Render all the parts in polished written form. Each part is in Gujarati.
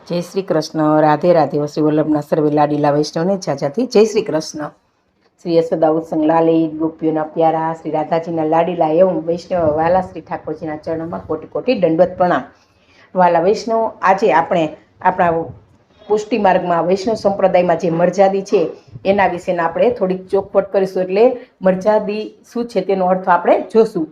જય શ્રી કૃષ્ણ. રાધે રાધે. શ્રી વલ્લભના સર્વે લાડીલા વૈષ્ણવને જાજાથી જય શ્રી કૃષ્ણ. શ્રી યશોદા ઉત્સંગ લાલિત ગોપીઓના પ્યારા શ્રી રાધાજીના લાડીલા એવું વૈષ્ણવ વાલા શ્રી ઠાકોરજીના ચરણોમાં કોટી કોટી દંડવત પ્રણામ. વાલા વૈષ્ણવ, આજે આપણે આપણા પુષ્ટિ માર્ગમાં વૈષ્ણવ સંપ્રદાયમાં જે મર્યાદી છે એના વિશેના આપણે થોડીક ચોખવટ કરીશું. એટલે મર્યાદી શું છે તેનો અર્થ આપણે જોશું.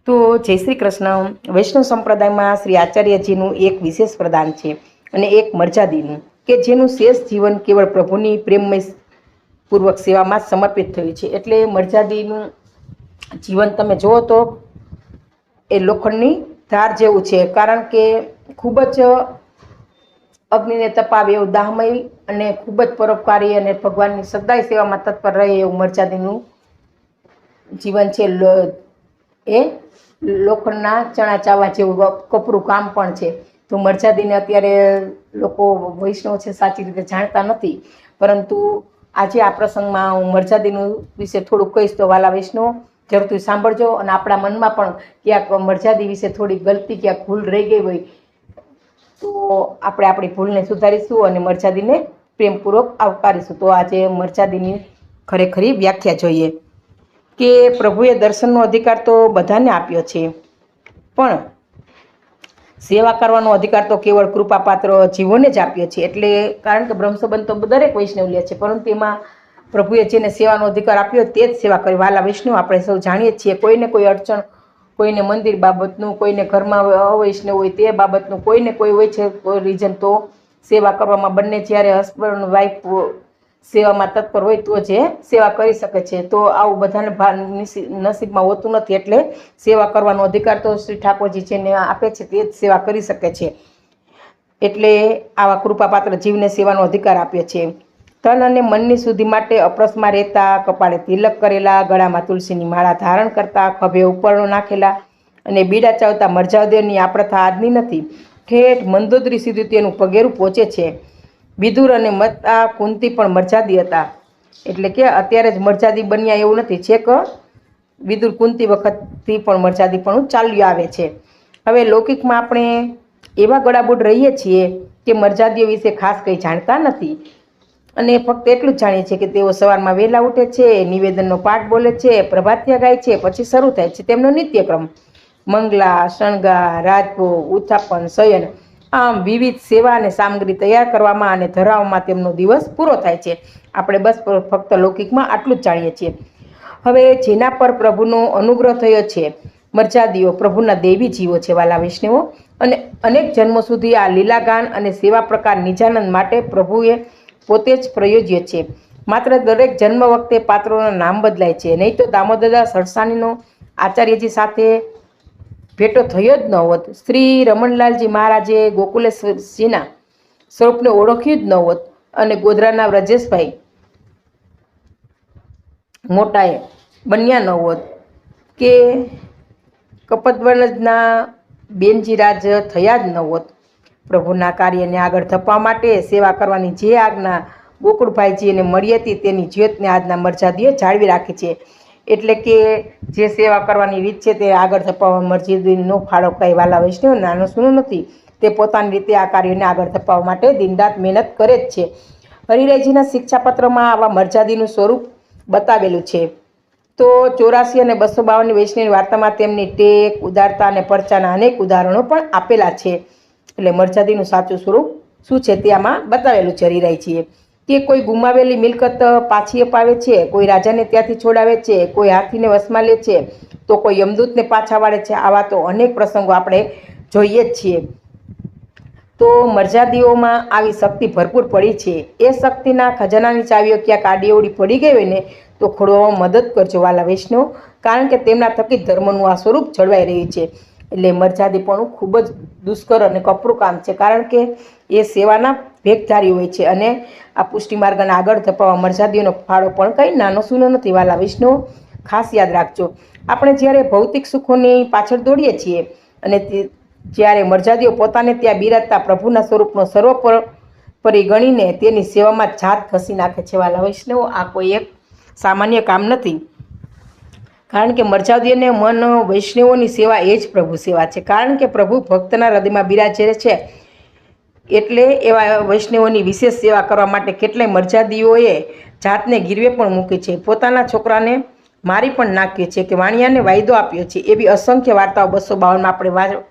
તો જય શ્રી કૃષ્ણ. વૈષ્ણવ સંપ્રદાયમાં શ્રી આચાર્યજીનું એક વિશેષ પ્રદાન છે અને એક મર્યાદીનું, કે જેનું શેષ જીવન કેવળ પ્રભુની પ્રેમમય પૂર્વક સેવામાં સમર્પિત થયું છે. એટલે મર્યાદીનું જીવન તમે જુઓ તો એ લોખંડની ધાર જેવું છે, કારણ કે ખૂબ જ અગ્નિને તપાવે એવું દાહમય અને ખૂબ જ પરોપકારી અને ભગવાનની સદાય સેવામાં તત્પર રહે એવું મર્યાદીનું જીવન છે. એ લોખંડના ચણા ચાવવા જેવું કપરું કામ પણ છે. તો મર્યાદીને અત્યારે લોકો વૈષ્ણવ છે સાચી રીતે જાણતા નથી, પરંતુ આજે આ પ્રસંગમાં હું મર્યાદીનું વિશે થોડુંક કહીશ. તો વાલા વૈષ્ણવ જરૂરથી સાંભળજો, અને આપણા મનમાં પણ ક્યાંક મર્યાદી વિશે થોડી ગલતી ક્યાંક ભૂલ રહી ગઈ હોય તો આપણે આપણી ભૂલને સુધારીશું અને મર્યાદીને પ્રેમપૂર્વક આવકારીશું. તો આજે મર્યાદીની ખરેખરી વ્યાખ્યા જોઈએ કે પ્રભુએ દર્શનનો અધિકાર તો બધાને આપ્યો છે, પણ સેવા કરવાનો અધિકાર તો કેવળ કૃપાપાત્ર જીવોને જ આપ્યો છે. એટલે કારણ કે બ્રહ્મસંબંધ તો દરેક વૈષ્ણવ લે છે, પરંતુ એમાં પ્રભુએ જેને સેવાનો અધિકાર આપ્યો તે જ સેવા કરી. વાલા વૈષ્ણવ આપણે સૌ જાણીએ છીએ, કોઈને કોઈ અડચણ, કોઈને મંદિર બાબતનું, કોઈને ઘરમાં અવૈષ્ણવ હોય તે બાબતનું, કોઈને કોઈ હોય છે કોઈ રીઝન, તો સેવા કરવામાં બંને જ્યારે હસબન્ડ વાઈફ સેવામાં તત્પર હોય તો જે સેવા કરી શકે છે. તો આવું બધાને નસીબમાં હોતું નથી. એટલે સેવા કરવાનો અધિકાર તો શ્રી ઠાકોરજી જેને આપે છે તે જ સેવા કરી શકે છે. એટલે આવા કૃપાપાત્ર જીવને સેવાનો અધિકાર આપ્યો છે. તન અને મનની શુદ્ધિ માટે અપરસમાં રહેતા, કપાળે તિલક કરેલા, ગળામાં તુલસીની માળા ધારણ કરતા, ખભે ઉપરણો નાખેલા અને બીડા ચાવતા મર્યાદીઓની આ પ્રથા આજની નથી, ઠેઠ મંદોદરી સુધી તેનું પગેરું પહોંચે છે. વિદુર અને મતા કુંતી પણ મર્યાદી હતા, એટલે કે અત્યારે જ મર્યાદી બન્યા એવું નથી, છેક વિદુર કુંતી વખતથી પણ મર્યાદી પણ ચાલ્યું આવે છે. હવે લૌકિકમાં આપણે એવા ગળાબોડ રહીએ છીએ કે મર્યાદીઓ વિશે ખાસ કંઈ જાણતા નથી, અને ફક્ત એટલું જ જાણીએ છીએ કે તેઓ સવારમાં વહેલા ઉઠે છે, નિવેદનનો પાઠ બોલે છે, પ્રભાતિયા ગાય છે, પછી શરૂ થાય છે તેમનો નિત્યક્રમ, મંગલા, શણગાર, રાજભોગ, ઉત્થાપન, શયન, આમ વિવિધ સેવા અને સામગ્રી તૈયાર કરવામાં અને ધરાવવામાં તેમનો દિવસ પૂરો થાય છે. આપણે બસ ફક્ત લૌકિકમાં આટલું જ જાણીએ છીએ. હવે જેના પર પ્રભુનો અનુગ્રહ થયો છે, મર્યાદીઓ પ્રભુના દેવી જીવો છે વાલા વૈષ્ણવો, અને અનેક જન્મો સુધી આ લીલાગાન અને સેવા પ્રકાર નિજાનંદ માટે પ્રભુએ પોતે જ પ્રયોજ્ય છે. માત્ર દરેક જન્મ વખતે પાત્રોના નામ બદલાય છે, નહીં તો દામોદરદાસ સરસાણીનો આચાર્યજી સાથે ભેટો થયો જ ન હોત. શ્રી રમણલાલજી મહારાજે ગોકુલેશ્વરજીના સ્વરૂપને ઓળખ્યું જ ન હોત, અને ગોધરાના વ્રજેશભાઈ મોટાએ બન્યા ન હોત, કે કપતવનજના બેનજીરાજ થયા જ ન હોત. પ્રભુના કાર્યને આગળ ધપવા માટે સેવા કરવાની જે આજ્ઞા ગોકુળભાઈજીને મળી હતી તેની જ્યોતને આજના મર્યાદીઓ જાળવી રાખી છે. એટલે કે જે સેવા કરવાની રીત છે તે આગળ ધપાવવા મર્યાદીનો ફાળો કઈ વાલા વૈષ્ણવ નાનો સૂનો નથી. તે પોતાની રીતે આ કાર્યને આગળ ધપાવવા માટે દિનરાત મહેનત કરે જ છે. હરિરાયજીના શિક્ષાપત્રમાં આવા મર્યાદીનું સ્વરૂપ બતાવેલું છે. તો 84 અને 252 વૈષ્ણવની વાર્તામાં તેમની ટેક, ઉદારતા અને પરચાના અનેક ઉદાહરણો પણ આપેલા છે. એટલે મર્યાદીનું સાચું સ્વરૂપ શું છે તે આમાં બતાવેલું છે હરિરાયજીએ, કે કોઈ ગુમાવેલી મિલકત પાછી અપાવે છે, કોઈ રાજાને ત્યાંથી છોડાવે છે, કોઈ હાથીને વશમાં લે છે, તો કોઈ યમદૂતને પાછા વાળે છે. આવા તો અનેક પ્રસંગો આપણે જોઈએ જ છીએ. તો મર્યાદીઓમાં આવી શક્તિ ભરપૂર પડી છે. એ શક્તિના ખજાનાની ચાવીઓ ક્યાંક આડીઅવળી પડી ગઈ હોય ને તો ખોળવામાં મદદ કરજો વાલા વૈષ્ણવ, કારણ કે તેમના થકી ધર્મનું આ સ્વરૂપ જળવાઈ રહ્યું છે. એટલે મર્યાદીપણું ખૂબ જ દુષ્કર અને કપરું કામ છે, કારણ કે એ સેવાના ભેખધારી હોય છે, અને આ પુષ્ટિ માર્ગને આગળ ધપાવવા મર્યાદીઓનો ફાળો પણ કંઈ નાનો સૂનો નથી. વાલા વૈષ્ણવ ખાસ યાદ રાખજો, આપણે જ્યારે ભૌતિક સુખોની પાછળ દોડીએ છીએ અને જ્યારે મર્યાદીઓ પોતાને ત્યાં બિરાજતા પ્રભુના સ્વરૂપનો સર્વોપરી ગણીને તેની સેવામાં જાત ઘસી નાખે છે. વાલા વૈષ્ણવ આ કોઈ એક સામાન્ય કામ નથી, કારણ કે મર્યાદીઓને મન વૈષ્ણવોની સેવા એ જ પ્રભુ સેવા છે. કારણ કે પ્રભુ ભક્તના હૃદયમાં બિરાજે છે, એટલે એવા વૈષ્ણવોની વિશેષ સેવા કરવા માટે કેટલાય મર્યાદીઓએ જાતને ગીરવે પણ મૂકી છે, પોતાના છોકરાને મારી પણ નાખ્યો છે, કે વાણિયાને વાયદો આપ્યો છે. એવી અસંખ્ય વાર્તાઓ 252માં આપણે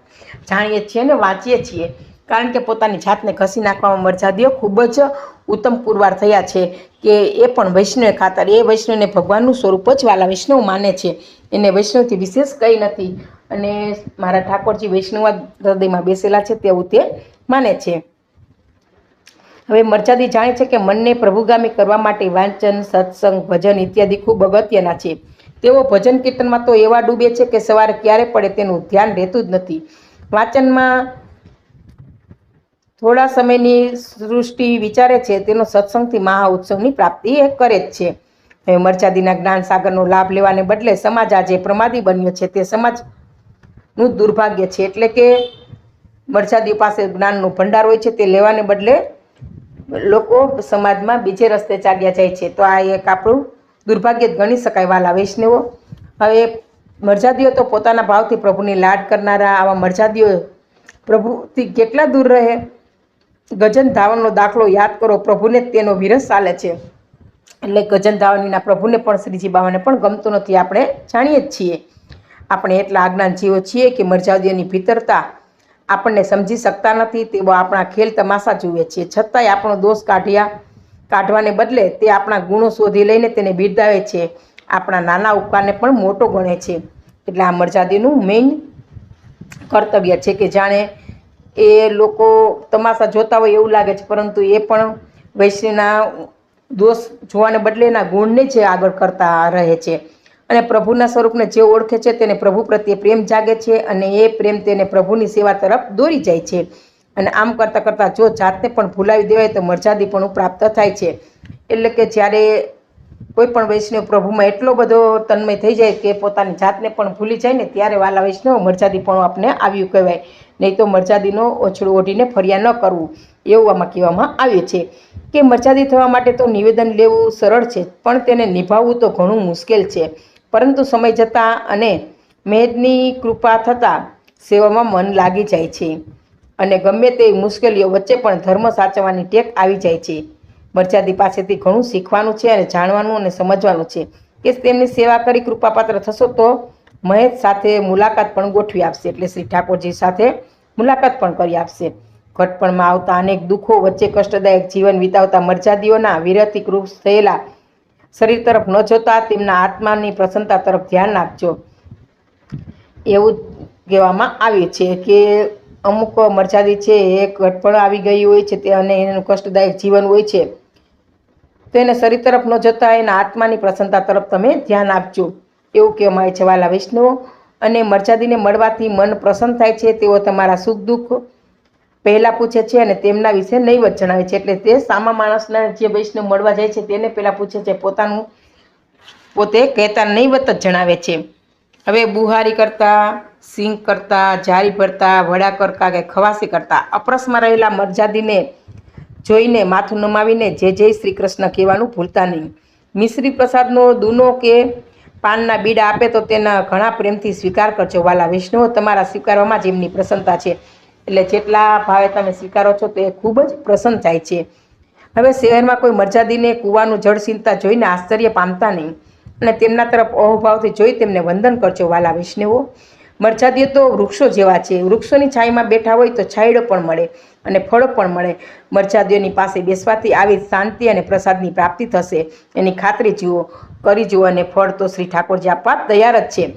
જાણીએ છીએ અને વાંચીએ છીએ. કારણ કે પોતાની જાતને ઘસી નાખવામાં મર્યાદીઓ ખૂબ જ ઉત્તમ પુરવાર થયા છે, કે એ પણ વૈષ્ણવ ખાતર, એ વૈષ્ણવને ભગવાનનું સ્વરૂપ જ વાલા વૈષ્ણવ માને છે, એને વૈષ્ણવથી વિશેષ કંઈ નથી. અને મારા ઠાકોરજી વૈષ્ણવ હૃદયમાં બેસેલા છે તેવું તે માને છે. હવે મર્યાદી જાણે છે કે મનને પ્રભુગામી કરવા માટે વાંચન, સત્સંગ, ભજન ઇત્યાદિ ખૂબ અગત્યના છે. તેઓ ભજન કીર્તનમાં તો એવા ડૂબે છે કે સવારે ક્યારે પડે તેનું ધ્યાન રહેતું જ નથી. વાંચનમાં થોડા સમયની સૃષ્ટિ વિચારે છે, તેનો સત્સંગથી મહા ઉત્સવની પ્રાપ્તિ એ કરે જ છે. હવે મર્યાદીના જ્ઞાન સાગરનો લાભ લેવાને બદલે સમાજ આજે પ્રમાદી બન્યો છે, તે સમાજનું દુર્ભાગ્ય છે. એટલે કે મર્યાદીઓ પાસે જ્ઞાનનો ભંડાર હોય છે, તે લેવાને બદલે લોકો સમાજમાં બીજે રસ્તે ચાલ્યા જાય છે. તો આ એક આપણું દુર્ભાગ્ય જ ગણી શકાય વાલા વૈષ્ણવો. હવે મર્યાદીઓ તો પોતાના ભાવથી પ્રભુની લાડ કરનારા, આવા મર્યાદીઓ પ્રભુથી કેટલા દૂર રહે. ગજન ધાવનનો દાખલો યાદ કરો, પ્રભુને તેનો વિરસ ચાલે છે. એટલે ગજન ધાવનીના પ્રભુને પણ, શ્રીજી બાવાને પણ ગમતું નથી, આપણે જાણીએ જ છીએ. આપણે એટલા અજ્ઞાન જીવો છીએ કે મર્યાદીઓની ભીતરતા આપણને સમજી શકતા નથી. તેઓ આપણા ખેલ તમાશા જુએ છે, છતાંય આપણો દોષ કાઢવાને બદલે તે આપણા ગુણો શોધી લઈને તેને બિરદાવે છે, આપણા નાના ઉપકારને પણ મોટો ગણે છે. એટલે આ મર્યાદીનું મેઇન કર્તવ્ય છે કે જાણે એ લોકો તમાશા જોતા હોય એવું લાગે છે, પરંતુ એ પણ વૈષ્ણવના દોષ જોવાને બદલે એના ગુણને જ આગળ કરતા રહે છે. અને પ્રભુના સ્વરૂપને જે ઓળખે છે તેને પ્રભુ પ્રત્યે પ્રેમ જાગે છે, અને એ પ્રેમ તેને પ્રભુની સેવા તરફ દોરી જાય છે. અને આમ કરતાં કરતાં જો જાતને પણ ભૂલાવી દેવાય તો મર્યાદીપણું પ્રાપ્ત થાય છે. એટલે કે જ્યારે કોઈ પણ વૈષ્ણવ પ્રભુમાં એટલો બધો તન્મય થઈ જાય કે પોતાની જાતને પણ ભૂલી જાય ને, ત્યારે વાલા વૈષ્ણવ મર્યાદીપણું આપણે આવ્યું કહેવાય. નહીં તો મર્યાદીનો ઓછળું ઓઢીને ફરિયા ન કરવું, એવું આમાં કહેવામાં આવ્યું છે. કે મર્યાદી થવા માટે તો નિવેદન લેવું સરળ છે, પણ તેને નિભાવવું તો ઘણું મુશ્કેલ છે. પરંતુ સમય જતાં અને મેદની કૃપા થતાં સેવામાં મન લાગી જાય છે, અને ગમે તે મુશ્કેલીઓ વચ્ચે પણ ધર્મ સાચવવાની ટેક આવી જાય છે. મર્યાદી પાસેથી ઘણું શીખવાનું છે, અને જાણવાનું અને સમજવાનું છે. કે તેમની સેવા કરી કૃપાપાત્ર થશો તો મહેશ સાથે મુલાકાત પણ ગોઠવી આપશે. એટલે શ્રી ઠાકોરજી સાથે મુલાકાત પણ કરી આપશે. ઘટપણમાં આવતા અનેક દુઃખો વચ્ચે કષ્ટદાયક જીવન વિતાવતા મર્યાદીઓના વિરતિકૃત થયેલા શરીર તરફ ન જોતા તેમના આત્માની પ્રસન્નતા તરફ ધ્યાન આપજો, એવું કહેવામાં આવ્યું છે. કે અમુક મર્યાદી છે એ ઘટપણ આવી ગઈ હોય છે તે, અને એનું કષ્ટદાયક જીવન હોય છે, તો એને શરીર તરફ ન જતા એના આત્માની પ્રસન્નતા તરફ તમે ધ્યાન આપજો, એવું કહેવામાં આવે છે વાલા વૈષ્ણવો. અને મર્યાદીને મળવાથી મન પ્રસન્ન થાય છે. તેઓ તમારા સુખ દુઃખ પહેલાં પૂછે છે અને તેમના વિશે નહીવત જણાવે છે. એટલે તે સામા માણસના જે વૈષ્ણવ મળવા જાય છે તેને પહેલાં પૂછે છે, પોતાનું પોતે કહેતા નહીવત જ જણાવે છે. હવે બુહારી કરતા, સિંગ કરતા, જારી ભરતા, વડા કરતા કે ખવાસી કરતા અપરસમાં રહેલા મર્યાદીને જોઈને માથું નમાવીને જય જય શ્રી કૃષ્ણ કહેવાનું ભૂલતા નહીં. મિશ્રી પ્રસાદનો દૂનો કે પાનના બીડા આપે તો તેના ઘણા પ્રેમથી સ્વીકાર કરજો વાલા વૈષ્ણવો. તમારા સ્વીકારવામાં જ એમની પ્રસન્નતા છે. એટલે જેટલા ભાવે તમે સ્વીકારો છો તે ખૂબ જ પ્રસન્ન થાય છે. હવે શહેરમાં કોઈ મર્યાદીને કૂવાનું જળ સીંચતા જોઈને આશ્ચર્ય પામતા નહીં, અને તેમના તરફ અહોભાવથી જોઈ તેમને વંદન કરજો વાલા વૈષ્ણવો. મર્યાદીઓ તો વૃક્ષો જેવા છે. વૃક્ષોની છાંયમાં બેઠા હોય તો છાંયડો પણ મળે અને ફળો પણ મળે. મર્યાદીઓની પાસે બેસવાથી આવી શાંતિ અને પ્રસાદની પ્રાપ્તિ થશે, એની ખાતરી કરી જુઓ. અને ફળ તો શ્રી ઠાકોરજી આપવા તૈયાર જ છે.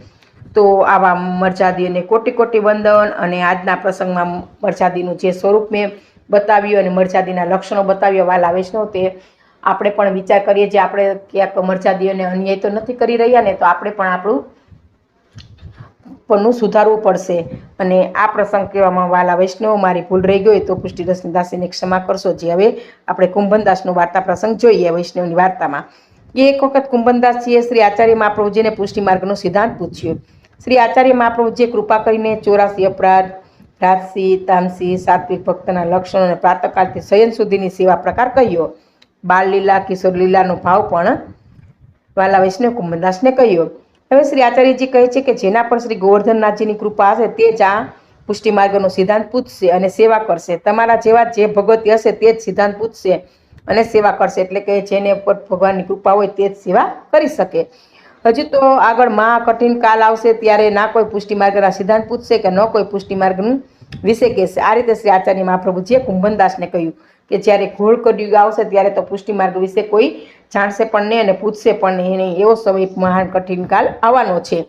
તો આવા મર્યાદીઓને કોટી કોટી વંદન. અને આજના પ્રસંગમાં મર્યાદીનું જે સ્વરૂપ મેં બતાવ્યું અને મર્યાદીના લક્ષણો બતાવ્યા વાલા વૈષ્ણવ, તે આપણે પણ વિચાર કરીએ જે આપણે ક્યાંક મર્યાદીઓને અન્યાય તો નથી કરી રહ્યા ને, તો આપણે પણ આપણું પણ સુધારવું પડશે. અને આ પ્રસંગ કહેવામાં વાલા વૈષ્ણવ મારી ભૂલ રહી ગઈ તો પુષ્ટિદાસની દાસીને ક્ષમા કરશો. જે હવે આપણે કુંભનદાસનો વાર્તા પ્રસંગ જોઈએ. વૈષ્ણવની વાર્તામાં એક વખત કુંભનદાસજીએ શ્રી આચાર્ય મહાપ્રભુજીને પુષ્ટિ માર્ગનો સિદ્ધાંત પૂછ્યો. શ્રી આચાર્ય મહાપ્રભુજીએ કૃપા કરીને 84 અપરાધ, રાજસી, તામસી, સાત્વિક ભક્તના લક્ષણો અને પ્રાતકાળથી શયન સુધીની સેવા પ્રકાર કહ્યો. બાળ લીલા, કિશોર લીલાનો ભાવ પણ વાલા વૈષ્ણવ કુંભનદાસને કહ્યો. હવે શ્રી આચાર્યજી કહે છે કે જેના પર શ્રી ગોવર્ધનનાથજીની કૃપા હશે તે જ આ પુષ્ટિ માર્ગનો સિદ્ધાંત પૂછશે અને સેવા કરશે. તમારા જેવા જે ભગવતી હશે તે જ સિદ્ધાંત પૂછશે અને સેવા કરશે. એટલે કે જેને ઉપર ભગવાનની કૃપા હોય તે જ સેવા કરી શકે. હજી તો આગળ કઠિન કાળ આવશે ત્યારે ના કોઈ પુષ્ટિ માર્ગના સિદ્ધાંત પૂછશે કે ન કોઈ પુષ્ટિ માર્ગનું વિશે કહેશે. આ રીતે શ્રી આચાર્ય મહાપ્રભુજીએ કુંભનદાસને કહ્યું કે જ્યારે ઘોર કળિયુગ આવશે ત્યારે તો પુષ્ટિ માર્ગ વિશે કોઈ જાણશે પણ નહીં અને પૂછશે પણ નહીં. એવો સમય મહાન કઠિન કાળ આવવાનો છે.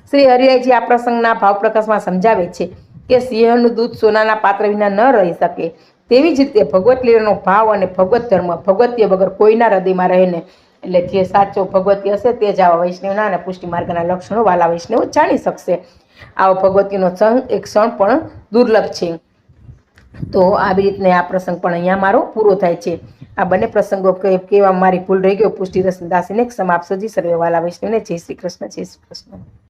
શ્રી હરિરાયજી આ પ્રસંગના ભાવ પ્રકાશમાં સમજાવે છે કે સિંહનું દૂધ સોનાના પાત્ર વિના ન રહી શકે. તેવી જ રીતે ભગવત લીલાનો ભાવ અને ભગવત ધર્મ ભગવતીય વગર કોઈના હૃદયમાં રહે ને. એટલે જે સાચો ભગવતી હશે તે જ આવા વૈષ્ણવના અને પુષ્ટિ માર્ગના લક્ષણો વાલા વૈષ્ણવ જાણી શકશે. આવો ભગવતીનો સંગ એક ક્ષણ પણ દુર્લભ છે. તો આવી રીતના આ પ્રસંગ પણ અહીંયા મારો પૂરો થાય છે. આ બંને પ્રસંગો કહેવા મારી ભૂલ રહી ગયો. પુષ્ટિ દાસીને સમાપ્ત સજી સર્વે વાલા વૈષ્ણવને જય શ્રી કૃષ્ણ, જય શ્રી કૃષ્ણ.